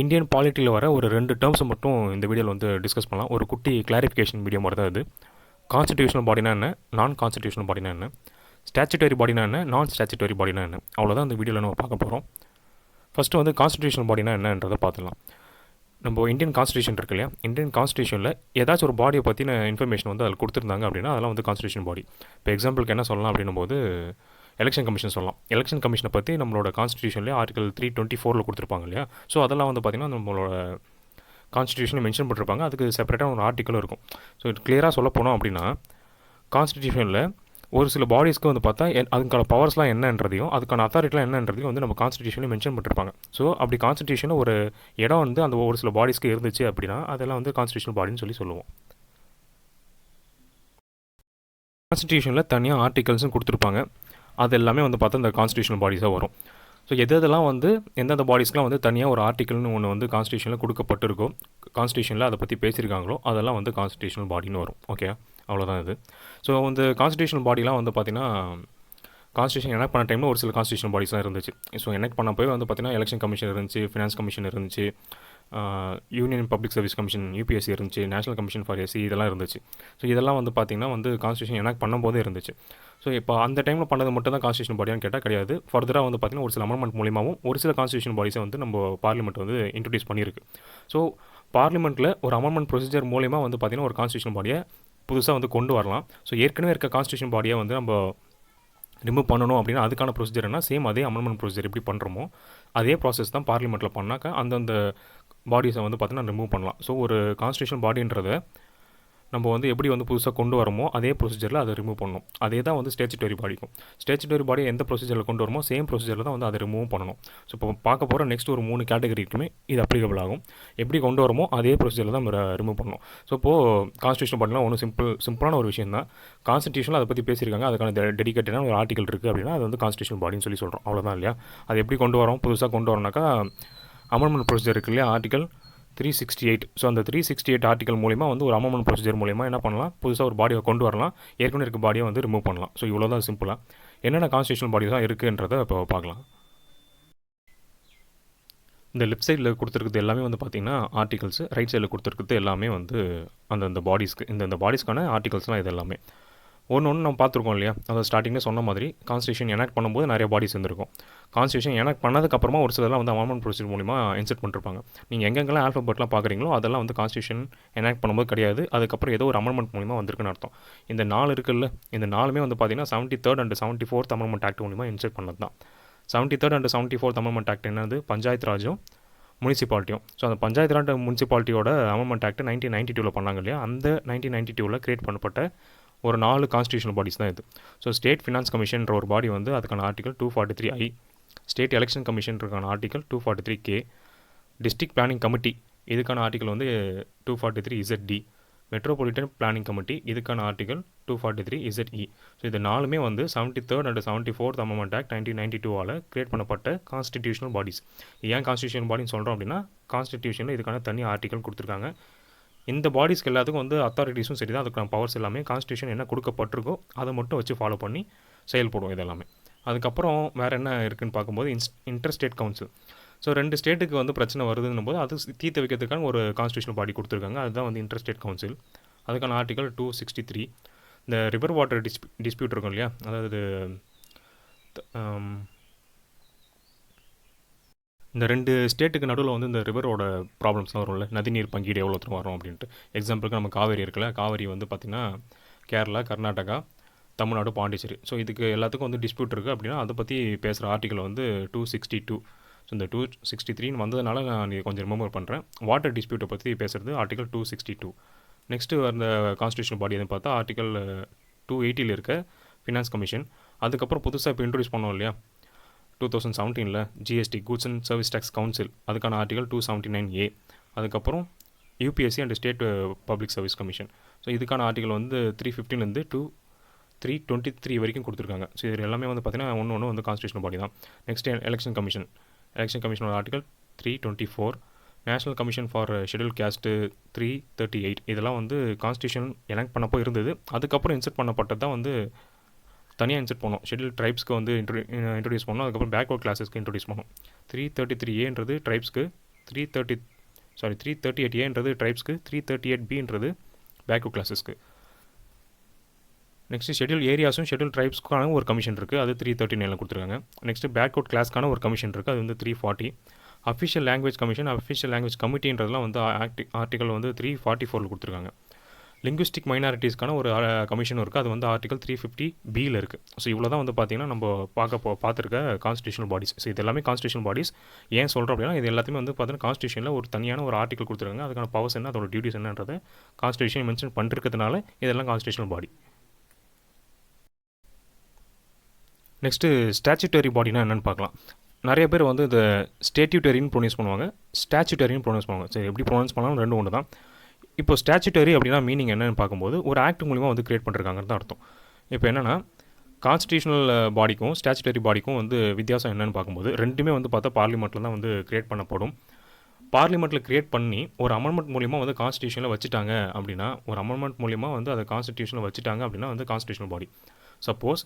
Indian பாலிட்டியில் வர ஒரு 2 டேர்ம்ஸை மட்டும் இந்த வீடியோவில் வந்து டிஸ்கஸ் பண்ணலாம். ஒரு குட்டி கிளாரிஃபிகேஷன் வீடியோ மாதிரி தான் இது. கான்ஸ்டிடியூஷனல் பாடினா என்ன, நான் கான்ஸ்டிடியூஷனல் பாடினா என்ன, ஸ்டாச்சுட்டரி பாடினா என்ன, நான் ஸ்டாச்சுட்டரி பாடினா என்ன, அவ்வளோதான் இந்த வீடியோவில் நம்ம பார்க்க போகிறோம். ஃபஸ்ட்டு வந்து கான்ஸ்டிடியூஷனல் பாடினா என்னன்றதை பார்த்துக்கலாம். நம்ம இந்தியன் கான்ஸ்டியூஷன் இருக்கு இல்லையா, இந்தியன் கான்ஸ்டியூஷனில் ஏதாச்சும் ஒரு பாடியை பற்றின இன்ஃபர்மேஷன் வந்து அதில் கொடுத்துருந்தாங்க அப்படின்னா அதெல்லாம் வந்து கான்ஸ்டியூஷன் பாடி. இப்போ எக்ஸாம்பிளுக்கு என்ன சொல்லலாம் அப்படின்னும் போது எலெக்ஷன் கமிஷன் சொல்லலாம். எலெக்ஷன் கமிஷனை பற்றி நம்மளோட கான்ஸ்டியூஷன்லேயே ஆர்டிகல் 324 கொடுத்துருப்பாங்க இல்லையா. ஸோ அதெல்லாம் வந்து பார்த்திங்கன்னா நம்மளோட கான்ஸ்டியூஷனில் மென்ஷன் பண்ணிருப்பாங்க. அதுக்கு செப்பரேட்டாக ஒரு ஆர்டிக்கலும் இருக்கும். ஸோ இது கிளியராக சொல்ல போனோம் அப்படின்னா கான்ஸ்டியூஷனில் ஒரு சில பாடிஸ்க்கு வந்து பார்த்தா அதுக்கான பவர்ஸ்லாம் என்னன்றதையும் அதுக்கான அத்தாரிட்டிலாம் என்னன்றதையும் வந்து நம்ம கான்ஸ்டியூஷனில் மென்ஷன் பண்ணிருப்பாங்க. ஸோ அப்படி கான்ஸ்டியூஷனில் ஒரு இடம் வந்து அந்த ஒரு சில பாடிஸ்க்கு இருந்துச்சு அப்படின்னா அதெல்லாம் வந்து கான்ஸ்டியூஷனல் பாடின்னு சொல்லுவோம். கான்ஸ்டியூஷனில் தனியாக ஆர்டிகல்ஸும் கொடுத்துருப்பாங்க. அது எல்லாமே வந்து பார்த்தா இந்த கான்ஸ்டியூஷனல் பாடிஸாக வரும். ஸோ எதெல்லாம் வந்து எந்தெந்த பாடிஸ்க்கெலாம் வந்து தனியாக ஒரு ஆர்டிக்கல்னு ஒன்று வந்து கான்ஸ்டியூஷனில் கொடுக்கப்பட்டிருக்கோ, கான்ஸ்டியூஷனில் அதை பற்றி பேசியிருக்காங்களோ அதெல்லாம் வந்து கான்ஸ்டியூஷனல் பாடின்னு வரும். ஓகே, அவ்வளோதான் இது. ஸோ வந்து கான்ஸ்டியூஷனல் பாடிலாம் வந்து பார்த்திங்கன்னா கான்ஸ்டியூஷன் எனக்ட் பண்ண டைமில் ஒரு சில கான்ஸ்டியூஷன் பாடிஸ்லாம் இருந்துச்சு. ஸோ எனக்ட் பண்ண போய் வந்து பார்த்திங்கன்னா எலெக்ஷன் கமிஷன் இருந்துச்சு, ஃபினான்ஸ் கமிஷன் இருந்துச்சு, union public service commission UPSC இருந்துச்சு, நேஷனல் கமிஷன் ஃபார் எஸ்சி இதெல்லாம் இருந்துச்சு. ஸோ இதெல்லாம் வந்து பார்த்திங்கன்னா வந்து கான்ஸ்டியூஷன் எனக்ட் பண்ணும்போதே இருந்துச்சு. ஸோ இப்போ அந்த டைமில் பண்ணது மட்டும் தான் கான்ஸ்டியூஷன் பாடியான்னு கேட்டால் கிடையாது. ஃபர்தராக வந்து பார்த்திங்கன்னா ஒரு சில அமெண்ட்மெண்ட் மூலியமாகவும் ஒரு சில கான்ஸ்டியூஷன் பாடிஸை வந்து நம்ம பார்லிமெண்ட் வந்து இன்ட்ரடியூஸ் பண்ணியிருக்கு. ஸோ பார்லிமெண்ட்டில் ஒரு அமெண்ட்மெண்ட் ப்ரொசீஜர் மூலிமா வந்து பார்த்திங்கன்னா ஒரு கான்ஸ்டியூஷன் பாடியை புதுசாக வந்து கொண்டு வரலாம். ஸோ ஏற்கனவே இருக்க கான்ஸ்டியூஷன் பாடியை வந்து நம்ம ரிமூவ் பண்ணணும் அப்படின்னா அதுக்கான ப்ரொசீஜர் என்ன, சேம் அதே அமெண்ட்மெண்ட் ப்ரொசீஜர் எப்படி பண்ணுறோமோ அதே ப்ராசஸ் தான் பார்லிமெண்ட்டில் பண்ணாக்கா அந்தந்த பாடிஸை வந்து பார்த்திங்கன்னா ரிமூவ் பண்ணலாம். ஸோ ஒரு கான்ஸ்டியூஷன் பாடின்றதை நம்ம வந்து எப்படி வந்து புதுசாக கொண்டு வரமோ அதே ப்ரொசீஜரில் அதை ரிமூவ் பண்ணணும். அதே தான் வந்து ஸ்டேச்சுட்டரி பாடிக்கும். ஸ்டேச்சுட்டரி பாடி எந்த ப்ரொசீஜரில் கொண்டு வரமோ சேம் ப்ரொசீஜரில் தான் வந்து அதை ரிமூவ் பண்ணணும். ஸோ இப்போ பார்க்க போகிற நெக்ஸ்ட் ஒரு 3 கேட்டகரிக்குமே இது அப்ளிகபிள் ஆகும். எப்படி கொண்டு வரமோ அதே ப்ரொசீஜரில் தான் நம்ம ரிமூவ் பண்ணணும். ஸோ இப்போது கான்ஸ்டியூஷன் பாடிலாம் ஒன்றும் சிம்பிளான ஒரு விஷயம் தான். கான்ஸ்டியூஷனில் அதை பற்றி பேசியிருக்காங்க, அதுக்கான டெடிகேட்டடான ஒரு ஆர்டிகல் இருக்குது அப்படின்னா அது வந்து கான்ஸ்டியூஷன் பாடின்னு சொல்கிறோம். அவ்வளோதான் இல்லையா. அது எப்படி கொண்டு வரோம், புதுசாக கொண்டு வரோம்னாக்கா அமெண்ட்மெண்ட் ப்ரொசீஜர் இருக்கு இல்லையா, ஆர்டிகல் 368. ஸோ அந்த 368 ஆர்டிகல் மூலிமா வந்து ஒரு அமெண்ட்மெண்ட் ப்ரொசீஜர் மூலிமா என்ன பண்ணலாம், புதுசாக ஒரு பாடியை கொண்டு வரலாம், ஏற்கனவே இருக்க பாடியை வந்து ரிமூவ் பண்ணலாம். ஸோ இவ்வளோ தான் சிம்பிளாக. என்னென்ன கான்ஸ்டியூஷனல் பாடி தான் இருக்குன்றதை இப்போ பார்க்கலாம். இந்த லெஃப்ட் சைடில் கொடுத்துருக்குது எல்லாமே வந்து பார்த்திங்கன்னா ஆர்டிகல்ஸ், ரைட் சைடில் கொடுத்துருக்குது எல்லாமே வந்து அந்தந்த பாடிஸ்க்கு இந்த பாடிஸ்க்கான ஆர்டிகல்ஸ்லாம் இது எல்லாமே ஒன்று நம்ம பார்த்துருக்கோம் இல்லையா. அதாவது ஸ்டார்டிங்கில் சொன்ன மாதிரி கான்ஸ்டியூஷன் எனாக்ட் பண்ணும்போது நிறைய பாடிஸ் இருந்திருக்கும். கான்ஸ்டியூஷன் எனாக்ட் பண்ணதுக்கப்புறமா ஒரு சிலர்லாம் வந்து அமெண்ட்மெண்ட் ப்ரொசீஜர் மூலிமா இன்செர்ட் பண்ணிருப்பாங்க. நீங்கள் எங்கெங்கெல்லாம் ஆல்ஃபபெட்லாம் பார்க்குறீங்களோ அதெல்லாம் வந்து கான்ஸ்டியூஷன் எனாக்ட் பண்ணும்போது கிடையாது, அதுக்கப்புறம் ஏதோ ஒரு அமெண்ட்மெண்ட் மூலிமா வந்திருக்குன்னு அர்த்தம். இந்த 4 இருக்குல்ல, இந்த 4மே வந்து பார்த்திங்கன்னா 73rd and 74th amendment act மூலிமா இன்செர்ட் பண்ணது தான். 73rd and 74th amendment act என்னது, பஞ்சாயத்து ராஜும் முனிசிபாலிட்டியும். ஸோ அந்த பஞ்சாயத்து ராஜ் முனிசிபாலிட்டியோட அமெண்ட்மெண்ட் ஆக்ட் 1992 பண்ணாங்க இல்லையா. அந்த 1992 கிரியேட் பண்ணப்பட்ட ஒரு 4 கான்ஸ்டியூஷனல் பாடிஸ் தான் இது. ஸோ ஸ்டேட் ஃபினான்ஸ் கமிஷன்ற ஒரு பாடி வந்து அதுக்கான ஆர்டிகல் 243I, ஸ்டேட் எலெக்ஷன் கமிஷனுக்கான article 243K, district planning committee இதுக்கான ஆர்டிகல் வந்து 243ZD, மெட்ரோபாலிட்டன் பிளானிங் கமிட்டி இதுக்கான ஆர்டிகல் 243ZE. ஸோ இது 4மே வந்து 73rd and 74th amendment act 1992 create பண்ணப்பட்ட கான்ஸ்டிடியூஷனல் பாடிஸ். ஏன் கான்ஸ்டியூஷனல் பாடின்னு சொல்கிறோம் அப்படின்னா கான்ஸ்டிடியூஷனில் இதுக்கான தனி ஆர்டிகல் கொடுத்துருக்காங்க. இந்த பாடிஸ்க்கு எல்லாத்துக்கும் வந்து அத்தாரிட்டிஸும் சரி தான், அதுக்கான பவர்ஸ் எல்லாமே கான்ஸ்டியூஷன் என்ன கொடுக்கப்பட்டிருக்கோ அதை மட்டும் வச்சு ஃபாலோ பண்ணி செயல்படும் இதெல்லாமே. அதுக்கப்புறம் வேறு என்ன இருக்குதுன்னு பார்க்கும்போது இன்டர் ஸ்டேட் கவுன்சில். ஸோ 2 ஸ்டேட்டுக்கு வந்து பிரச்சனை வருதுன்னும் போது அது தீர்த்து வைக்கிறதுக்கான ஒரு கான்ஸ்டியூஷனல் பாடி கொடுத்துருக்காங்க, அதுதான் வந்து இன்டர் ஸ்டேட் கவுன்சில். அதுக்கான ஆர்டிகல் 263. இந்த ரிவர் வாட்டர் டிஸ்பியூட் இருக்கும் இல்லையா, அதாவது இந்த 2 ஸ்டேட்டுக்கு நடுவில் வந்து இந்த ரிவரோட ப்ராப்ளம்ஸ்லாம் வரும்ல, நதிநீர் பங்கீடு எவ்வளோ தூரம் வரும் அப்படின்ட்டு. எக்ஸாம்பிளுக்கு நம்ம காவேரி இருக்குல்ல, காவேரி வந்து பார்த்திங்கன்னா கேரளா, கர்நாடகா, தமிழ்நாடு, பாண்டிச்சேரி. ஸோ இதுக்கு எல்லாத்துக்கும் வந்து டிஸ்பியூட் இருக்குது அப்படின்னா அதை பற்றி பேசுகிற ஆர்டிக்கல் வந்து 262. ஸோ இந்த 263 வந்ததுனால நான் கொஞ்சம் ரிமெம்பர் பண்ணுறேன். வாட்டர் டிஸ்பியூட்டை பற்றி பேசுகிறது ஆர்டிகல் 262. நெக்ஸ்ட்டு அந்த கான்ஸ்டியூஷன் பாடி எதுன்னு பார்த்தா ஆர்டிகல் 280 இருக்க ஃபினான்ஸ் கமிஷன். அதுக்கப்புறம் புதுசாக இப்போ இன்ட்ரடியூஸ் பண்ணோம் இல்லையா 2017 GST goods and service tax council, அதுக்கான ஆர்டிகல் 279A. அதுக்கப்புறம் UPSC and state public service commission. So இதுக்கான ஆர்டிகல் வந்து 315 to 323 வரைக்கும் கொடுத்துருக்காங்க. ஸோ இது எல்லாமே வந்து பார்த்திங்கன்னா ஒன்று வந்து கான்ஸ்டியூஷன் பாடி தான். நெக்ஸ்ட் எலெக்ஷன் கமிஷனோட article 324. National commission for scheduled caste 338. இதெல்லாம் வந்து கான்ஸ்டியூஷன் எலெக்ட் பண்ணப்போ இருந்தது, அதுக்கப்புறம் இன்செர்ட் பண்ணப்பட்டது தான் வந்து தனியாக இன்செர்ட் பண்ணோம். ஷெட்யூல் ட்ரைப்ஸ்க்கு வந்து இன்ட்ரடியூஸ் பண்ணோம், அதுக்கப்புறம் பேக்வர்ட் கிளாஸஸ்க்கு இன்ட்ரடியூஸ் பண்ணோம். 333Aன்றது ட்ரைப்ஸ்க்கு, 338ஏன்றது ட்ரைப்ஸ்க்கு, 338பின்றது பேக்வர்ட் கிளாஸஸ்க்கு. நெக்ஸ்ட்டு ஷெட்யூல் ஏரியாஸும் ஷெட்யூல் ட்ரைப்ஸ்க்கான ஒரு கமிஷன் இருக்குது, அது 339 கொடுத்துருக்காங்க. நெக்ஸ்ட்டு பேக்வர்ட் கிளாஸ்க்கான ஒரு கமிஷன் இருக்குது, அது வந்து 340. Official language commission, official language கமிட்டின்றதுலாம் வந்து ஆர்டிகல் வந்து 344 கொடுத்துருக்காங்க. லிங்குவிஸ்டிக் மைனாரிட்டிஸ்க்கான ஒரு கமிஷனும் இருக்குது, அது வந்து ஆர்டிகல் 350பியில் இருக்குது. ஸோ இவ்வளோ தான் வந்து பார்த்திங்கன்னா நம்ம பார்த்துருக்க கான்ஸ்டியூஷனல் பாடிஸ். ஸோ இது எல்லாமே கான்ஸ்டியூஷனல் பாடிஸ். ஏன் சொல்கிறோம் அப்படின்னா இது எல்லாத்தையுமே வந்து பார்த்தீங்கன்னா கான்ஸ்டியூஷனில் ஒரு தனியான ஒரு ஆர்டிகல் கொடுத்துருக்காங்க, அதுக்கான பவர்ஸ் என்ன, அதோட டியூட்டிஸ் என்னன்றதை கான்ஸ்டியூஷன் மென்ஷன் பண்ணிருக்கிறதுனால இதெல்லாம் கான்ஸ்டியூஷனல் பாடி. நெக்ஸ்ட்டு ஸ்டாச்சுட்டரி பாடினா என்னென்னு பார்க்கலாம். நிறைய பேர் வந்து இந்த ஸ்டேட்யூட்டரின்னு ப்ரொனவுன்ஸ் பண்ணுவாங்க, ஸ்டாச்சுட்டரின்னு ப்ரொனவுன்ஸ் பண்ணுவாங்க. சரி, எப்படி ப்ரொனவுன்ஸ் பண்ணாலும் ரெண்டு ஒன்று தான். இப்போ ஸ்டாச்சுட்டரி அப்படின்னா மீனிங் என்னென்னு பார்க்கும்போது ஒரு ஆக்ட் மூலிமா வந்து கிரியேட் பண்ணிருக்காங்கன்னு தான் அர்த்தம். இப்போ என்னென்னா கான்ஸ்டியூஷனல் பாடிக்கும் ஸ்டாச்சுட்டரி பாடிக்கும் வந்து வித்தியாசம் என்னென்னு பார்க்கும்போது ரெண்டுமே வந்து பார்த்தா பார்லிமெண்ட்டில் தான் வந்து கிரியேட் பண்ணப்படும். பார்லிமெண்ட்டில் கிரியேட் பண்ணி ஒரு அமெண்ட்மெண்ட் மூலிமா வந்து கான்ஸ்டியூஷனில் வச்சுட்டாங்க அப்படின்னா, ஒரு அமெண்ட்மெண்ட் மூலிமா வந்து அதை கான்ஸ்டியூஷனில் வச்சுட்டாங்க அப்படின்னா வந்து கான்ஸ்டியூஷனல் பாடி. சப்போஸ்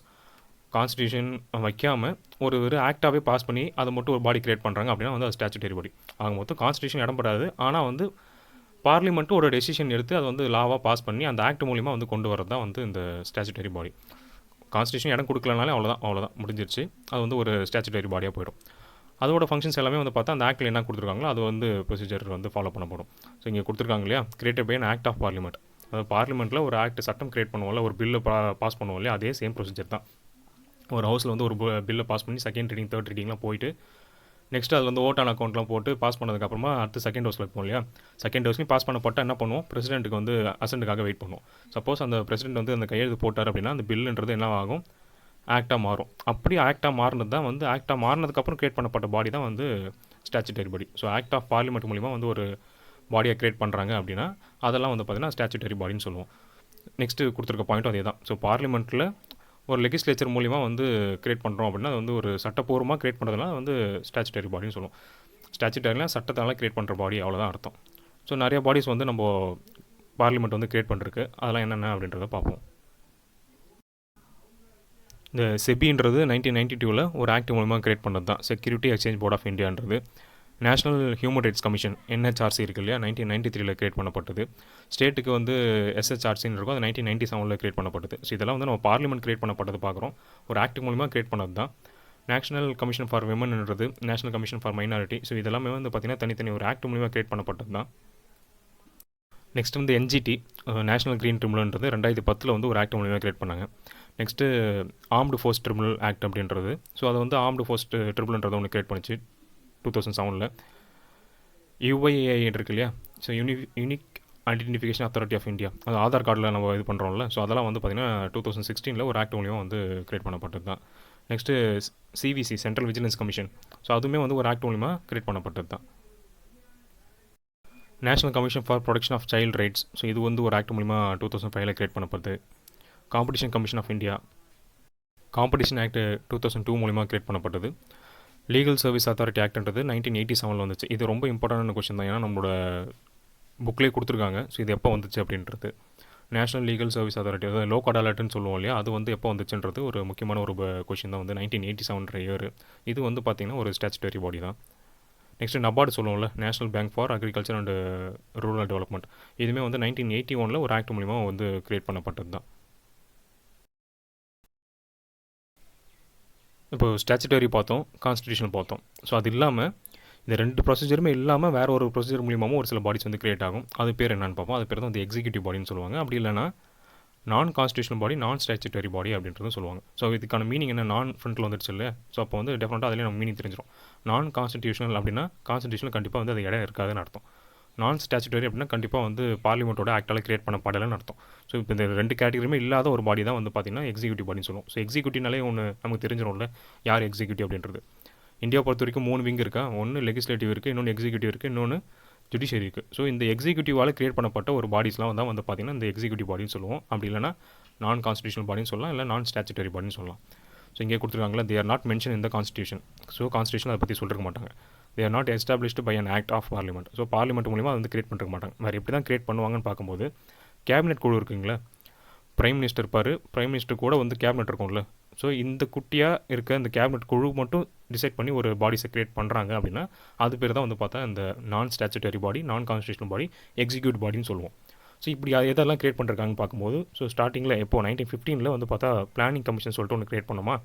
கான்ஸ்டியூஷன் வைக்காமல் ஒரு ஆக்டாகவே பாஸ் பண்ணி அதை மட்டும் ஒரு பாடி கிரியேட் பண்ணுறாங்க அப்படின்னா வந்து அது ஸ்டாச்சுட்டரி பாடி. ஆக மொத்தம் கான்ஸ்டியூஷன் இடம்பெறாது, ஆனால் வந்து பார்லிமெண்ட்டு ஒரு டெசிஷன் எடுத்து அதை வந்து லாவாக பாஸ் பண்ணி அந்த ஆக்ட் மூலிமா வந்து கொண்டு வரது தான் வந்து இந்த ஸ்டாச்சுட்டரி பாடி. கான்ஸ்டியூஷன் இடம் கொடுக்கலனாலே அவ்வளோதான் முடிஞ்சிருச்சு, அது வந்து ஒரு ஸ்டாச்சுட்டரி பாடியாக போயிடும். அதோட ஃபங்க்ஷன்ஸ் எல்லாமே வந்து பார்த்தா அந்த ஆக்டில் என்ன கொடுத்துருக்காங்களோ அது வந்து ப்ரொசீஜர் வந்து ஃபாலோ பண்ணப்படும். ஸோ இங்கே கொடுத்துருக்காங்க இல்லையா, created by an act of parliament. அது பார்லிமெண்ட்டில் ஒரு ஆக்ட் சட்டம் கிரியேட் பண்ணுவோம்ல, ஒரு பில்லை பாஸ் பண்ணுவோம் இல்லையா, அதே சேம் ப்ரொசீஜர் தான். ஒரு ஹவுஸில் வந்து ஒரு பில்லை பாஸ் பண்ணி செகண்ட் ரீடிங் தேர்ட் ரீடிங்லாம் போயிட்டு நெக்ஸ்ட் அது வந்து ஓட்டான் அக்கௌண்ட்லாம் போட்டு பாஸ் பண்ணதுக்கப்புறமா அடுத்து செகண்ட் ஹவுஸில் வைப்போம் இல்லையா. செகண்ட் ஹவுஸ்லையும் பாஸ் பண்ணப்பட்டால் என்ன பண்ணுவோம், பிரசிடென்ட்டுக்கு வந்து அசென்ட்டுக்காக வெயிட் பண்ணுவோம். சப்போஸ் அந்த பிரசிடென்ட் வந்து அந்த கையெழுத்து போட்டார் அப்படின்னா அந்த பில்லுன்றது என்ன ஆகும், ஆக்டாக மாறும். அப்படி ஆக்டாக மாறினது தான் வந்து ஆக்டாக மாறினதுக்கப்புறம் கிரியேட் பண்ணப்பட்ட பாடி தான் வந்து statutory body. So act of parliament மூலிமா வந்து ஒரு பாடியை கிரியேட் பண்ணுறாங்க அப்படின்னா அதெல்லாம் வந்து பார்த்திங்கன்னா ஸ்டாச்சுட்டரி பாடின்னு சொல்லுவோம். நெக்ஸ்ட்டு கொடுத்துருக்க பாயிண்ட்டும் அதே தான். ஸோ பார்லிமெண்ட்டில் ஒரு லெகிஸ்லேச்சர் மூலிமா வந்து கிரியேட் பண்ணுறோம் அப்படின்னா அது வந்து ஒரு சட்டப்பூர்வமாக கிரியேட் பண்ணுறதுனால வந்து ஸ்டாச்சுட்டரி பாடின்னு சொல்லுவோம். ஸ்டாச்சுட்டரிலாம் சட்டத்தால் கிரியேட் பண்ணுற பாடி, அவ்வளோதான் அர்த்தம். ஸோ நிறைய பாடிஸ் வந்து நம்ம பார்லிமெண்ட் வந்து கிரியேட் பண்ணிருக்கு, அதெல்லாம் என்னென்ன அப்படின்றத பார்ப்போம். இந்த செபின்றது 1992 ஒரு ஆக்ட் மூலமாக கிரியேட் பண்ணது தான், செக்யூரிட்டி எக்ஸ்சேஞ்ச் போர்ட் ஆஃப் இந்தியான்றது. National human rights commission NHRC இருக்குது இல்லையா, 1993 கிரியேட் பண்ணப்பட்டது. ஸ்டேட்டுக்கு வந்து எஸ்ஹெச்ஆர்சின்னு இருக்கும், அது 1997 கிரியேட் பண்ணப்பட்டது. ஸோ இதெல்லாம் வந்து நம்ம பார்லிமெண்ட் கிரியேட் பண்ணப்பட்டது பார்க்குறோம், ஒரு ஆக்ட் மூலமாக கிரியேட் பண்ணது தான். நேஷனல் கமிஷன் ஃபார் விமன்ன்றது, national commission for minority. So இதெல்லாமே வந்து பார்த்திங்கன்னா தனித்தனி ஒரு ஆக்ட் மூலமாக கிரியேட் பண்ணப்பட்டது தான். நெக்ஸ்ட் வந்து என்ஜிடி, நேஷனல் க்ரீன் ட்ரிபியூனல்ன்றது 2010 வந்து ஒரு ஆக்ட் மூலமாக கிரியேட் பண்ணாங்க. Next armed force tribunal act அப்படின்றது, ஸோ அதை வந்து ஆர்ம்டு ஃபோர்ஸ் ட்ரிபியூனல்ன்றதை ஒன்று கிரியேட் பண்ணிச்சு 2007. யுஐஏஐ இருக்கு இல்லையா, so unique identification authority of India, அது ஆதார் கார்டில் நம்ம இது பண்ணுறோம்ல, ஸோ அதெல்லாம் வந்து பார்த்திங்கன்னா 2016 ஒரு ஆக்ட் மூலியமாக வந்து கிரியேட் பண்ணப்பட்டது தான். Next CVC, central vigilance commission, so அதுவுமே வந்து ஒரு ஆக்ட் மூலியமாக கிரியேட் பண்ணப்பட்டது தான். National commission for protection of child rights, so இது வந்து ஒரு ஆக்ட் மூலிமா 2005 கிரியேட் பண்ணப்படுது. Competition commission of India, competition act 2002 மூலிமா கிரியேட் பண்ணப்பட்டது. லீகல் சர்வீஸ் அத்தாரிட்டி ஆக்ட்ன்றது 1987 வந்துச்சு. இது ரொம்ப இம்பார்ட்டண்டான கொஸ்டின் தான், ஏன்னா நம்மளோட புக்லேயே கொடுத்துருக்காங்க. ஸோ இது எப்போ வந்துச்சு அப்படின்றது. நேஷனல் லீகல் சர்வீஸ் அத்தாரிட்டி, அதாவது லோக் அடாலட்னு சொல்லுவோம் இல்லையா, அது வந்து எப்போ வந்துச்சுன்றது ஒரு முக்கியமான ஒரு கொஸ்டின் தான் வந்து 1987 இயர். இது வந்து பார்த்திங்கன்னா ஒரு ஸ்டாச்சுட்டரி பாடி தான். நெக்ஸ்ட்டு நபார்டு சொல்லுவோம்ல, national bank for agriculture and rural development, இதுவுமே வந்து 1981 ஒரு ஆக்ட் மூலிமா வந்து கிரியேட் பண்ணப்பட்டது தான். இப்போ ஸ்டாச்சுட்டரி பார்த்தோம், கான்ஸ்டியூஷன் பார்த்தோம். ஸோ அது இல்லாமல் இந்த ரெண்டு ப்ரொசீஜருமே இல்லாமல் வேறு ஒரு ப்ரொசீஜர் மூலியமாகவும் ஒரு சில பாடிஸ் வந்து கிரியேட் ஆகும். அது பேர் என்னென்னு பார்ப்போம். அது பேர் தான் வந்து எக்ஸிக்யூட்டிவ் பாடின்னு சொல்லுவாங்க. அப்படி இல்லைனா நான் கான்ஸ்டியூஷனல் பாடி, நான் ஸ்டாச்சுட்டரி பாடி அப்படின்றதும் சொல்லுவாங்க. ஸோ இதுக்கான மீனிங் என்ன, நான் ஃப்ரண்ட்டில் வந்துடுச்சு இல்லை, ஸோ அப்போ வந்து டெஃபினட்டாக அதிலே நம்ம மீனிங் தெரிஞ்சிடும். நான் கான்ஸ்டியூஷனல் அப்படின்னா கான்ஸ்டியூஷனில் கண்டிப்பாக வந்து அது இடம் இருக்காதுன்னு அர்த்தம். நான் ஸ்டாச்சுட்டரி அப்படின்னா கண்டிப்பாக வந்து பார்லிமெண்ட்டோட ஆக்டால் கிரியேட் பண்ணப்படலைன்னு அர்த்தம். ஸோ இப்போ இந்த ரெண்டு கேட்டகரியுமே இல்லாத ஒரு பாடி தான் வந்து பார்த்திங்கன்னா எக்ஸிக்யூட்டிவ் பாடின்னு சொல்லுவோம். ஸோ எக்ஸிக்யூட்டிவ்னாலே ஒன்று நமக்கு தெரிஞ்சிடும்ல, யார் எக்ஸிக்யூட்டிவ் அப்படின்றது. இந்தியா பொறுத்த வரைக்கும் 3 விங் இருக்கா, ஒன்று லெகிஸ்லேட்டிவ் இருக்குது, இன்னொன்று எக்ஸிக்யூட்டிவ் இருக்குது, இன்னொன்று ஜுடிஷியரி இருக்குது. ஸோ இந்த எக்ஸிக்யூட்டிவால் கிரியேட் பண்ணப்பட்ட ஒரு பாடிஸ்லாம் வந்து பார்த்திங்கன்னா இந்த எக்ஸிக்யூட்டிவ் பாடின்னு சொல்லுவோம். அப்படி இல்லைனா நான் கான்ஸ்டியூஷனல் பாடின்னு சொல்லலாம், இல்லை நான் ஸ்டாச்சுட்டரி பாடின்னு சொல்லலாம். ஸோ இங்கே கொடுத்துருக்காங்களா, they are not mention in the constitution. So constitution அதை பற்றி சொல்லிருக்க மாட்டாங்க. They are not established by an act of parliament. So parliament மூலிமா வந்து கிரியேட் பண்ணிருக்க மாட்டாங்க. வேறு எப்படி தான் கிரியேட் பண்ணுவாங்கன்னு பார்க்கும்போது கேபினெட் குழு இருக்குங்களா, பிரைம் மினிஸ்டர் இருப்பார், பிரைம் மினிஸ்டர் கூட வந்து கேபினெட் இருக்கும்ல, ஸோ இந்த குட்டியாக இருக்க இந்த கேபினெட் குழு மட்டும் டிசைட் பண்ணி ஒரு பாடிஸை கிரியேட் பண்ணுறாங்க அப்படின்னா அது பேர் தான் வந்து பார்த்தா இந்த நான் ஸ்டாச்சுட்டரி பாடி, நான் கான்ஸ்டியூஷனல் பாடி, எக்ஸிக்யூட்டிவ் பாடின்னு சொல்லுவோம். ஸோ இப்படி எதெல்லாம் கிரியேட் பண்ணிருக்காங்கன்னு பார்க்கும்போது, ஸோ ஸ்டார்டிங்கில் எப்போ 1915 வந்து பார்த்தா பிளானிங் கமிஷன் சொல்லிட்டு ஒன்று கிரியேட் பண்ணோமா,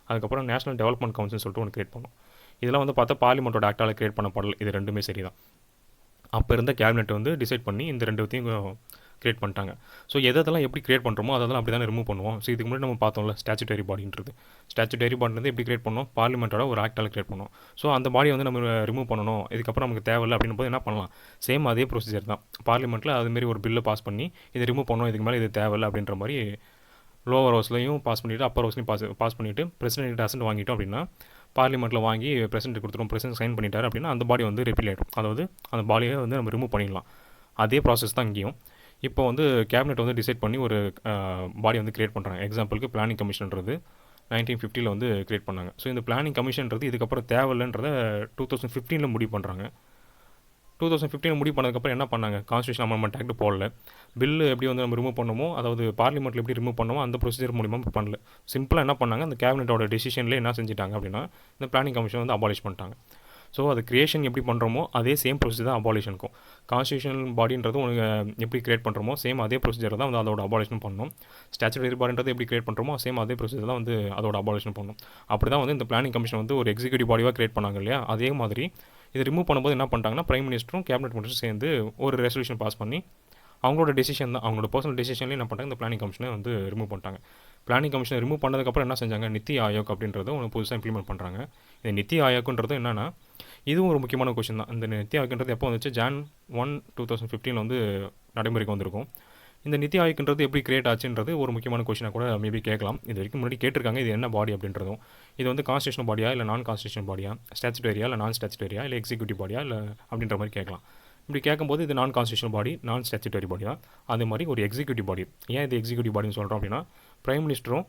அதுக்கப்புறம் நேஷனல் டெவலப்மெண்ட் கவுன்சில் சொல்லிட்டு ஒன்று கிரியேட் பண்ணோம். இதெல்லாம் வந்து பார்த்தா பார்லிமெண்ட்டோட ஆக்டால் கிரியேட் பண்ணப்படல. இது ரெண்டுமே சரி தான். அப்போ இருந்த கேபினெட் வந்து டிசைட் பண்ணி இந்த ரெண்டுத்தையும் கிரியேட் பண்ணிட்டாங்க. ஸோ எதெல்லாம் எப்படி கிரியேட் பண்ணுறோமோ அதெல்லாம் அப்படி தானே ரிமூவ் பண்ணுவோம். ஸோ இதுக்கு முன்னாடி நம்ம பார்த்தோம்ல ஸ்டாச்சுட்டரி பாடின்றது. ஸ்டாச்சுட்டரி பாடின்றது எப்படி கிரியேட் பண்ணோம், பார்லிமெண்ட்டோட ஒரு ஆக்டால் கிரியேட் பண்ணோம். ஸோ அந்த பாடியை வந்து நம்ம ரிமூவ் பண்ணணும், இதுக்கப்புறம் நமக்கு தேவையில்லை அப்படின்னும் போது என்ன பண்ணலாம், சேம் அதே ப்ரொசீஜர் தான். பார்லிமெண்ட்டில் அதுமாரி ஒரு பில்லை பாஸ் பண்ணி இதை ரிமூவ் பண்ணணும், இதுக்கு மேலே இது தேவையில்லை அப்படின்ற மாதிரி லோவர் ஹவுஸ்லையும் பாஸ் பண்ணிவிட்டு அப்பர் ஹவுஸ்லையும் பாஸ் பண்ணிவிட்டு பிரசிடென்ட் அசன்ட் வாங்கிட்டோம் அப்படின்னா பார்லிமெண்ட்டில் வாங்கி பிரசிடென்ட் கொடுத்துரும், பிரசிடென்ட் சைன் பண்ணிட்டார் அப்படின்னா அந்த பாடி வந்து ரிப்பீல் ஆகிடும். அதாவது அந்த பாடியை வந்து நம்ம ரிமூவ் பண்ணிடலாம். அதே ப்ராசஸ் தான் இங்கேயும். இப்போ வந்து கேபினெட் வந்து டிசைட் பண்ணி ஒரு பாடி வந்து கிரியேட் பண்ணுறாங்க. எக்ஸாம்பிளுக்கு பிளானிங் கமிஷன்றது 1950 வந்து கிரியேட் பண்ணாங்க. ஸோ இந்த பிளானிங் கமிஷன்றது இதுக்கப்புறம் தேவையில்லைன்றத 2015 முடிவு பண்ணுறாங்க. 2015 முடிவு பண்ணதுக்கப்புறம் என்ன பண்ணாங்க, கான்ஸ்டியூஷன் அமெண்ட்மெண்ட் ஆக்ட் போடல. பில்லு எப்படி வந்து நம்ம ரிமூவ் பண்ணமோ, அதாவது பார்லிமெண்ட்டில் எப்படி ரிமூவ் பண்ணமோ அந்த ப்ரொசீஜர் மூலிமா பண்ணல. சிம்பிளாக என்ன பண்ணாங்க, அந்த கேபினெட்டோட டெசிஷன்லேயே என்ன செஞ்சுட்டாங்க அப்படின்னா இந்த பிளானிங் கமிஷன் வந்து அபாலிஷ் பண்ணிட்டாங்க. ஸோ அது கிரியேஷன் எப்படி பண்ணுறோமோ அதே சேம் ப்ரொசீஜர் தான் அபாலிஷனுக்கும். கான்ஸ்டியூஷனல் பாடின்றது உனக்கு எப்படி கிரியேட் பண்ணுறோமோ சேம் அதே ப்ரொசீஜர் தான் வந்து அதோட அபாலிஷன் பண்ணணும். ஸ்டாச்சுட்டரி பாடின்றது எப்படி கிரியேட் பண்ணுறோமோ சேம் அதே ப்ரொசீஜர் தான் வந்து அதோட அபாலிஷன் பண்ணணும். அப்படி தான் வந்து இந்த பிளானிங் கமிஷன் வந்து ஒரு எக்ஸிக்யூட்டிவ் பாடியாக கிரியேட் பண்ணாங்க இல்லையா, அதே மாதிரி இதை ரிமூவ் பண்ணும்போது என்ன பண்ணிட்டாங்கன்னா பிரைம் மினிஸ்டரும் கேபினெட் மினிஸ்டரும் சேர்ந்து ஒரு ரெசல்யூஷன் பாஸ் பண்ணி அவங்களோட டெசிஷன் தான், அவங்களோட பர்சனல் டெசிஷன்லேயே என்ன பண்ணிட்டாங்க, இந்த பிளானிங் கமிஷனை வந்து ரிமூவ் பண்ணிட்டாங்க. பிளானிங் கமிஷனை ரிமூவ் பண்ணதுக்கப்புறம் என்ன செஞ்சாங்க, நித்தி ஆயோக் அப்படின்றத ஒன்று புதுசாக இம்ப்ளிமெண்ட் பண்ணுறாங்க. இந்த நித்தி ஆயோக்ன்றது என்னென்னா இதுவும் ஒரு முக்கியமான கொஷின் தான். இந்த நித்தி ஆயோக்ன்றது எப்போ வந்துச்சு, Jan 1, 2015 வந்து நடைமுறைக்கு வந்திருக்கும். இந்த நித்தி ஆயோக்ன்றது எப்படி கிரியேட் ஆச்சுன்றது ஒரு முக்கியமான கொஷினாக கூட மேபி கேட்கலாம். இது வரைக்கும் முன்னாடி கேட்டிருக்காங்க, இது என்ன பாடி அப்படின்றதும். இது வந்து கான்ஸ்டியூஷனல் பாடியா இல்லை நான் கான்ஸ்டியூஷனல் பாடியா, ஸ்டாச்சுட்டரியா இல்லை நான் ஸ்டாச்சுட்டரியா இல்லை எக்ஸிக்யூட்டிவ் பாடியா இல்லை அப்படின்ற மாதிரி கேட்கலாம். இப்படி கேட்கும்போது இது நான் கான்ஸ்டியூஷனல் பாடி, நான் ஸ்டாச்சுட்டரி பாடி தான். அதே மாதிரி ஒரு எக்ஸிக்யூட்டிவ் பாடி. ஏன் இது எக்ஸிக்யூட்டிவ் பாடின்னு சொல்கிறோம் அப்படின்னா பிரைம் மினிஸ்டரும்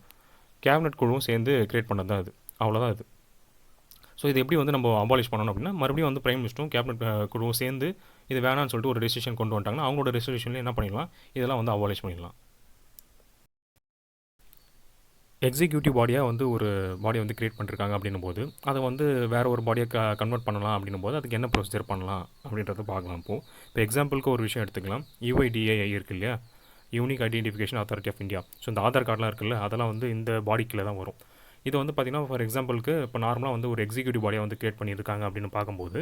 கேபினெட் குழுவும் சேர்ந்து கிரியேட் பண்ணது தான் அது. அவ்வளோதான் அது. ஸோ இது எப்படி வந்து நம்ம அபாலிஷ் பண்ணணும் அப்படின்னா மறுபடியும் வந்து பிரைம் மினிஸ்டரும் கேபினெட் குழுவும் சேர்ந்து இது வேணான்னு சொல்லிட்டு ஒரு டெசிஷன் கொண்டு வந்துட்டாங்கன்னா அவங்களோட ரெசல்யூஷன்லேயே என்ன பண்ணிடலாம், இதெல்லாம் வந்து அபாலிஷ் பண்ணிடலாம். எக்ஸிக்யூட்டிவ் பாடியாக வந்து ஒரு பாடியை வந்து கிரியேட் பண்ணிருக்காங்க அப்படின்னும் போது அதை வந்து வேறு ஒரு பாடியை கன்வெர்ட் பண்ணலாம் அப்படின்னும் போது அதுக்கு என்ன ப்ரொசீஜர் பண்ணலாம் அப்படின்றத பார்க்கலாம். இப்போ எக்ஸாம்பிளுக்கு ஒரு விஷயம் எடுத்துக்கலாம். UIDAI இருக்குது இல்லையா, unique identification authority of India. So இந்த ஆதார் கார்டெலாம் இருக்குல்ல, அதெல்லாம் வந்து இந்த பாடிக்குள்ளே தான் வரும். இது வந்து பார்த்திங்கன்னா ஃபார் எக்ஸாம்பிளுக்கு இப்போ நார்மலாக வந்து ஒரு எக்ஸிக்யூட்டிவ் பாடியை வந்து கிரியேட் பண்ணியிருக்காங்க அப்படின்னு பார்க்கும்போது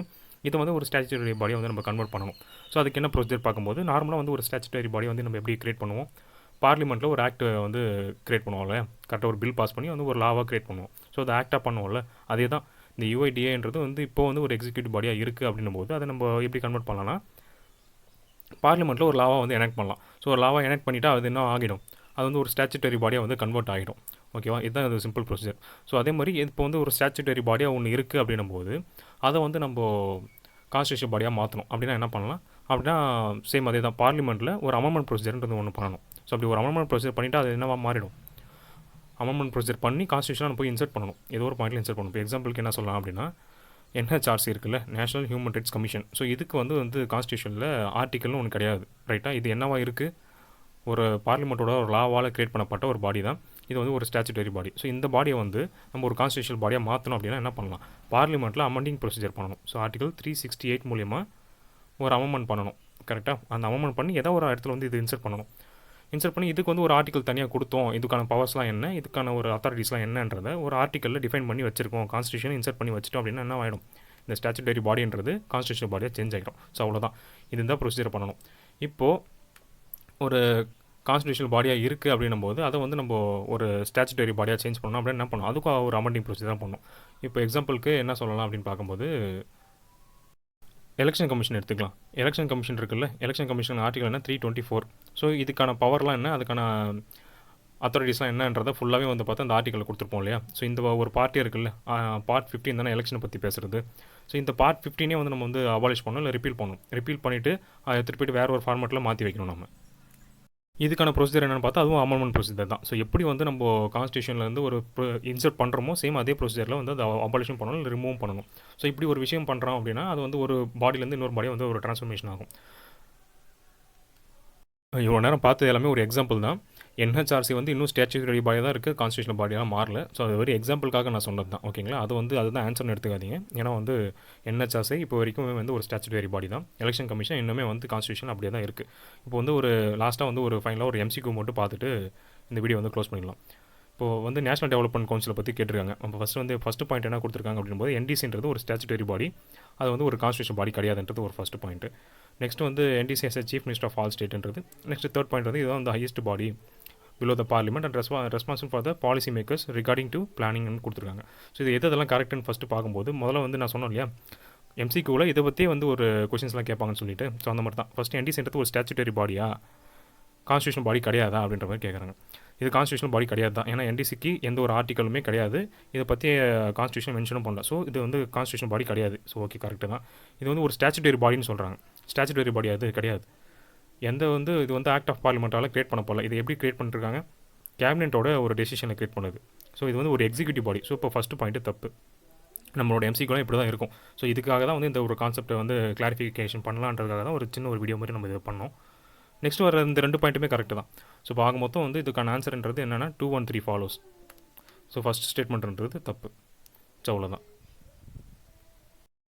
இதை வந்து ஒரு ஸ்டாச்சுட்டரி பாடியை வந்து நம்ம கன்வெர்ட் பண்ணணும். ஸோ அதுக்கு என்ன ப்ரொசீஜர் பார்க்கும்போது நார்மலாக வந்து ஒரு ஸ்டாச்சுட்டரி பாடியை வந்து நம்ம எப்படி கிரியேட் பண்ணுவோம், பார்லிமெண்ட்டில் ஒரு ஆக்ட் வந்து கிரியேட் பண்ணுவோம்ல, கரெக்டாக ஒரு பில் பாஸ் பண்ணி வந்து ஒரு லாவாக கிரியேட் பண்ணுவோம். ஸோ அதை ஆக்டாக பண்ணுவோம்ல, அதே தான் இந்த UIDAன்றது வந்து இப்போ வந்து ஒரு எக்ஸிக்யூட்டிவ் பாடியாக இருக்குது அப்படின்னும் போது அதை நம்ம எப்படி கன்வெர்ட் பண்ணலாம்னா பார்லிமெண்ட்டில் ஒரு லாவாக வந்து எனாக்ட் பண்ணலாம். ஸோ ஒரு லாவாக எனாக்ட் பண்ணிவிட்டு அது என்ன ஆகிடும், அது வந்து ஒரு ஸ்டாச்சுட்டரி பாடியாக வந்து கன்வெர்ட் ஆகிடும். ஓகேவா, இதுதான் அது சிம்பிள் ப்ரொசீஜர். ஸோ அதே மாதிரி இப்போ வந்து ஒரு ஸ்டாச்சுட்டரி பாடியாக ஒன்று இருக்குது அப்படின்னும் போது அதை வந்து நம்ம கான்ஸ்டியூஷன் பாடியாக மாற்றணும் அப்படின்னா என்ன பண்ணலாம் அப்படின்னா சேம் அதே தான், பார்லிமெண்ட்டில் ஒரு அமெண்ட்மெண்ட் ப்ரொசீஜர்ன்றது ஒன்று பண்ணணும். ஸோ அப்படி ஒரு அமெண்ட்மெண்ட் ப்ரொசீஜர் பண்ணிவிட்டு அது என்னவா மாறிடும், அமெண்ட்மெண்ட் ப்ரொசீஜர் பண்ணி கான்ஸ்டியூஷனாக போய் இன்சர்ட் பண்ணணும், ஏதோ ஒரு பாயிண்ட்டில் இன்சர்ட் பண்ணணும். இப்போ எக்ஸாம்பிளுக்கு என்ன சொல்லலாம் அப்படின்னா NHRC இருக்குல்ல, national human rights commission. So இதுக்கு வந்து கான்ஸ்டியூஷனில் ஆர்டிக்கல்னு ஒன்று கிடையாது, ரைட்டாக. இது என்னவா இருக்குது, ஒரு பார்லிமெண்ட்டோட ஒரு லாவால் கிரியேட் பண்ணப்பட்ட ஒரு பாடி தான். இது வந்து ஒரு ஸ்டாச்சுட்டரி பாடி. ஸோ இந்த பாடியை வந்து நம்ம ஒரு கான்ஸ்டியூஷனல் பாடியாக மாற்றணும் அப்படின்னா என்ன பண்ணலாம், பார்லிமெண்ட்டில் அமெண்டிங் ப்ரொசீஜர் பண்ணணும். ஸோ ஆர்டிகல் 368 மூலிமா ஒரு அமெண்ட்மெண்ட் பண்ணணும். கரெக்டாக அந்த அமெண்ட்மெண்ட் பண்ணி ஏதோ ஒரு இடத்துல வந்து இது இன்சர்ட் பண்ணணும். இன்சர்ட் பண்ணி இதுக்கு வந்து ஒரு ஆர்டிகல் தனியாக கொடுத்தோம், இதுக்கான பவர்ஸ்லாம் என்ன, இதுக்கான ஒரு அத்தாரிட்டிஸ்லாம் என்னன்றதை ஒரு ஆர்டிக்கலில் டிஃபைன் பண்ணி வச்சிருக்கோம், கான்ஸ்டியூஷன் இன்சர்ட் பண்ணி வச்சிட்டோம் அப்படின்னா என்ன ஆகிடும், இந்த ஸ்டாச்சுட்டரி பாடின்றது கான்ஸ்டியூஷனல் பாடியாக சேஞ்ச் ஆகிடும். ஸோ அவ்வளோதான், இதுதான் ப்ரொசீஜர் பண்ணணும். இப்போது ஒரு கான்ஸ்டியூஷனல் பாடியாக இருக்குது அப்படின்னும் போது அதை வந்து நம்ம ஒரு ஸ்டாச்சுட்டரி பாடியாக சேஞ்ச் பண்ணணும் அப்படின்னு என்ன பண்ணணும், அதுக்கும் ஒரு அமெண்டிங் ப்ரொசீஜர் தான் பண்ணணும். இப்போ எக்ஸாம்பிளுக்கு என்ன சொல்லலாம் அப்படின்னு பார்க்கும்போது எலெக்ஷன் கமிஷன் எடுத்துக்கலாம். எலெக்ஷன் கமிஷன் இருக்குல்ல, எலெக்ஷன் கமிஷன் ஆர்டிகல் என்ன 324. ஸோ இதுக்கான பவர்லாம் என்ன, அதுக்கான அத்தாரிட்டிஸ்லாம் என்னன்றதை ஃபுல்லாகவே வந்து பார்த்தா அந்த ஆர்டிக்கலில் கொடுத்துருப்போம் இல்லையா. ஸோ இந்த ஒரு பார்ட்டி இருக்குல்ல, பார்ட் 15 தானே எலெக்ஷனை பற்றி பேசுகிறது. ஸோ இந்த பார்ட் 15 வந்து நம்ம வந்து அபாலிஷ் பண்ணணும் இல்லை ரிப்பீல் பண்ணணும். ரிப்பீல் பண்ணிவிட்டு அதை திருப்பிட்டு வேறு ஒரு ஃபார்மேட்டில் மாற்றி வைக்கணும் நம்ம. இதுக்கான ப்ரொசீஜர் என்னென்னு பார்த்தா அதுவும் அமெண்ட்மெண்ட் ப்ரொசீஜர் தான். ஸோ எப்படி வந்து நம்ம கான்ஸ்டியூஷன்லேருந்து ஒரு இன்சர்ட் பண்ணுறோமோ சேம் அதே ப்ரொசீஜரில் வந்து அதை அபாலிஷன் பண்ணணும் இல்லை ரிமூவ் பண்ணணும். ஸோ இப்படி ஒரு விஷயம் பண்ணுறோம் அப்படின்னா அது வந்து ஒரு பாடியிலேருந்து இன்னொரு பாடியாக வந்து ஒரு ட்ரான்ஸ்ஃபர்மேஷன் ஆகும். இவ்வளோ நேரம் பார்த்தது எல்லாமே ஒரு எக்ஸாம்பிள் தான். என்ஹெச்ஆர்சி வந்து இன்னும் ஸ்டாச்சுட்டரி பாடி தான் இருக்குது, கான்ஸ்டியூஷனல் பாடியாக மாறல. ஸோ அது வெறும் எக்ஸாம்பிளுக்காக நான் சொன்னது தான், ஓகேங்களா. அது வந்து அதுதான் ஆன்சர்னு எடுத்துக்காதீங்க. ஏன்னா வந்து என்ஹெச்ஆர்சி இப்போ வரைக்கும் வந்து ஒரு ஸ்டாச்சுட்டரி பாடி தான். எலெக்ஷன் கமிஷன் இன்னுமே வந்து கான்ஸ்டியூஷன் அப்படியே தான் இருக்குது. இப்போ வந்து ஒரு லாஸ்ட்டாக வந்து ஒரு ஃபைனலாக ஒரு எம்சிக்யூ மட்டும் பார்த்துட்டு இந்த வீடியோ வந்து க்ளோஸ் பண்ணிடலாம். இப்போது வந்து நேஷனல் டெவலப்மெண்ட் கவுன்சிலை பற்றி கேட்டிருக்காங்க. நம்ம ஃபஸ்ட்டு பாயிண்ட் என்ன கொடுத்துருக்காங்க அப்படின்போது என்டிசின்றது ஒரு ஸ்டாச்சுட்டரி பாடி, அது வந்து ஒரு கான்ஸ்டியூஷன் பாடி கிடையாதுன்றது ஒரு ஃபஸ்ட்டு பாயிண்ட். நெக்ஸ்ட் வந்து NDC as chief minister of all ஸ்டேட்ன்றது. நெக்ஸ்ட் தேர்ட் பாயிண்ட் வந்து இதுதான் வந்து highest body below the parliament and responsible for the policy makers regarding to பிளானிங்னு கொடுத்துருக்காங்க. ஸோ இது எதெல்லாம் கரெக்ட்னு ஃபஸ்ட்டு பார்க்கும்போது முதல்ல வந்து நான் சொன்னோம் இல்லையா, எம்சிக்யூவில் இதை பற்றி வந்து ஒரு கொஷின்ஸ்லாம் கேட்பாங்கன்னு சொல்லிட்டு. ஸோ அந்த மாதிரி தான் ஃபஸ்ட்டு என்டிசின்றது ஒரு ஸ்டாச்சுட்டரி பாடியா, கான்ஸ்டியூஷன் பாடி கிடையாதா அப்படின்ற மாதிரி கேட்குறாங்க. இது கான்ஸ்டியூஷன் பாடி கிடையாது தான், ஏன்னா என்டிசிக்கு எந்த ஒரு ஆர்டிக்கலுமே கிடையாது, இதை பற்றி கான்ஸ்டியூஷன் மென்ஷனும் பண்ணல. ஸோ இது வந்து கான்ஸ்டியூஷன் பாடி கிடையாது. ஸோ ஓகே, கரெக்டு தான். இது வந்து ஒரு ஸ்டாச்சுட்டரி பாடின்னு சொல்கிறாங்க. ஸ்டாச்சுட்டரி பாடி அது கிடையாது. இது வந்து ஆக்ட் ஆஃப் பார்லிமெண்ட்டால் கிரியேட் பண்ண போகல. இது எப்படி கிரியேட் பண்ணிருக்காங்க, கேபினெட்டோட ஒரு டெசிஷனை கிரியேட் பண்ணுது. ஸோ இது வந்து ஒரு எக்ஸிக்யூட்டிவ் பாடி. ஸோ இப்போ ஃபஸ்ட்டு பாயிண்ட்டு தப்பு. நம்மளோட எம்சிக்குலாம் இப்படி தான் இருக்கும். ஸோ இதுக்காக தான் வந்து இந்த ஒரு கான்செப்டை வந்து கிளாரிஃபிகேஷன் பண்ணலான்றதுக்காக தான் ஒரு சின்ன ஒரு வீடியோ மாதிரி நம்ம இதை பண்ணோம். நெக்ஸ்ட் வர இந்த 2 பாயிண்ட்டுமே கரெக்டு தான். ஸோ இப்போ ஆக மொத்தம் வந்து இதுக்கான ஆன்சர்ன்றது என்னென்னா 2 1 3 ஃபாலோஸ். ஸோ ஃபஸ்ட் ஸ்டேட்மெண்ட்ன்றது தப்பு. ஸோ அவ்வளோதான்.